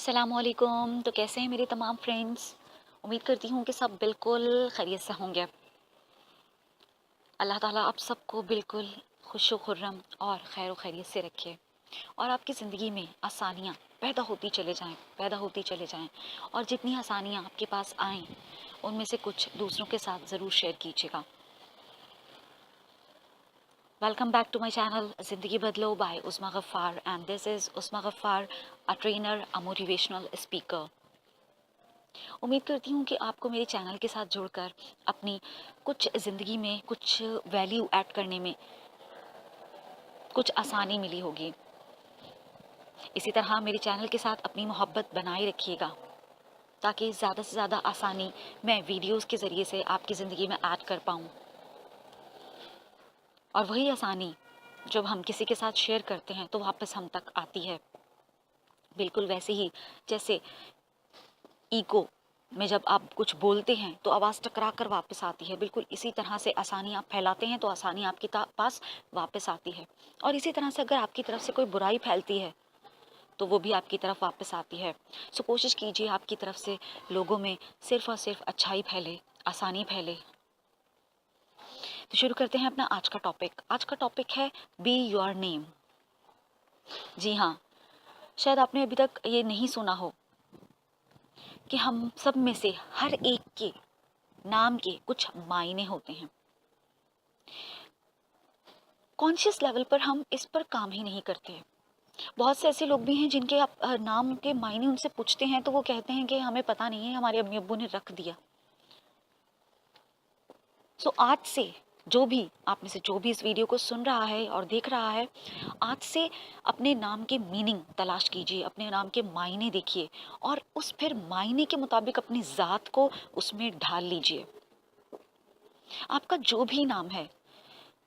अस्सलामुअलैकुम। तो कैसे हैं मेरे तमाम फ्रेंड्स। उम्मीद करती हूँ कि सब बिल्कुल खैरियत से होंगे। अल्लाह ताला आप सबको बिल्कुल खुशो खुर्रम और खैर खैरियत से रखे और आपकी ज़िंदगी में आसानियाँ पैदा होती चले जाएं, पैदा होती चले जाएं। और जितनी आसानियाँ आपके पास आएँ उनमें से कुछ दूसरों के साथ ज़रूर शेयर कीजिएगा। Welcome back to my channel ज़िंदगी बदलो by Usma Ghaffar and this is Usma Ghaffar, a trainer, a motivational speaker. उम्मीद करती हूँ कि आपको मेरे चैनल के साथ जुड़कर अपनी कुछ ज़िंदगी में कुछ वैल्यू ऐड करने में कुछ आसानी मिली होगी। इसी तरह मेरे चैनल के साथ अपनी मोहब्बत बनाए रखिएगा ताकि ज़्यादा से ज़्यादा आसानी मैं वीडियोस के ज़रिए से आपकी ज़िंदगी में ऐड कर पाऊँ। और वही आसानी जब हम किसी के साथ शेयर करते हैं तो वापस हम तक आती है, बिल्कुल वैसे ही जैसे ईको में जब आप कुछ बोलते हैं तो आवाज़ टकरा कर वापस आती है। बिल्कुल इसी तरह से आसानी आप फैलाते हैं तो आसानी आपके पास वापस आती है। और इसी तरह से अगर आपकी तरफ से कोई बुराई फैलती है तो वो भी आपकी तरफ वापस आती है। सो कोशिश कीजिए आपकी तरफ से लोगों में सिर्फ और सिर्फ अच्छाई फैले, आसानी फैले। तो शुरू करते हैं अपना आज का टॉपिक। आज का टॉपिक है बी योर नेम। जी हाँ, शायद आपने अभी तक ये नहीं सुना हो कि हम सब में से हर एक के नाम के कुछ मायने होते हैं। कॉन्शियस लेवल पर हम इस पर काम ही नहीं करते। बहुत से ऐसे लोग भी हैं जिनके आप नाम के मायने उनसे पूछते हैं तो वो कहते हैं कि हमें पता नहीं है, हमारे अम्मी अब्बू ने रख दिया। सो आज से जो भी आप में से जो भी इस वीडियो को सुन रहा है और देख रहा है, आज से अपने नाम के मीनिंग तलाश कीजिए, अपने नाम के मायने देखिए और उस फिर मायने के मुताबिक अपनी ज़ात को उसमें ढाल लीजिए। आपका जो भी नाम है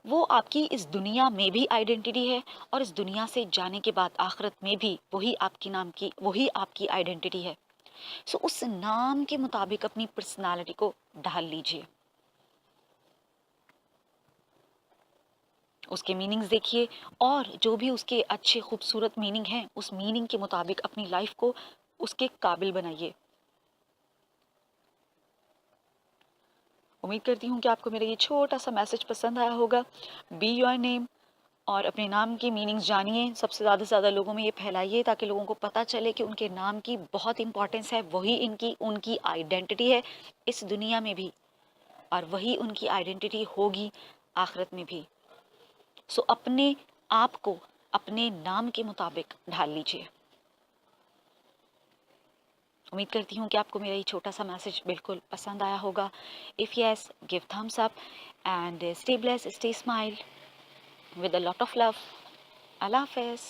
वो आपकी इस दुनिया में भी आइडेंटिटी है और इस दुनिया से जाने के बाद आखिरत में भी वही आपकी आइडेंटिटी है। सो उस नाम के मुताबिक अपनी पर्सनालिटी को ढाल लीजिए, उसके मीनिंग्स देखिए और जो भी उसके अच्छे खूबसूरत मीनिंग हैं उस मीनिंग के मुताबिक अपनी लाइफ को उसके काबिल बनाइए। उम्मीद करती हूँ कि आपको मेरा ये छोटा सा मैसेज पसंद आया होगा। बी योर नेम और अपने नाम की मीनिंग्स जानिए, सबसे ज़्यादा से ज़्यादा लोगों में ये फैलाइए ताकि लोगों को पता चले कि उनके नाम की बहुत इंपॉर्टेंस है, वही इनकी उनकी आइडेंटिटी है इस दुनिया में भी और वही उनकी आइडेंटिटी होगी आखिरत में भी। सो अपने आप को अपने नाम के मुताबिक ढाल लीजिए। उम्मीद करती हूँ कि आपको मेरा ये छोटा सा मैसेज बिल्कुल पसंद आया होगा। If yes, give Thums up and stay blessed, stay smile with a lot of love. Allah Hafiz.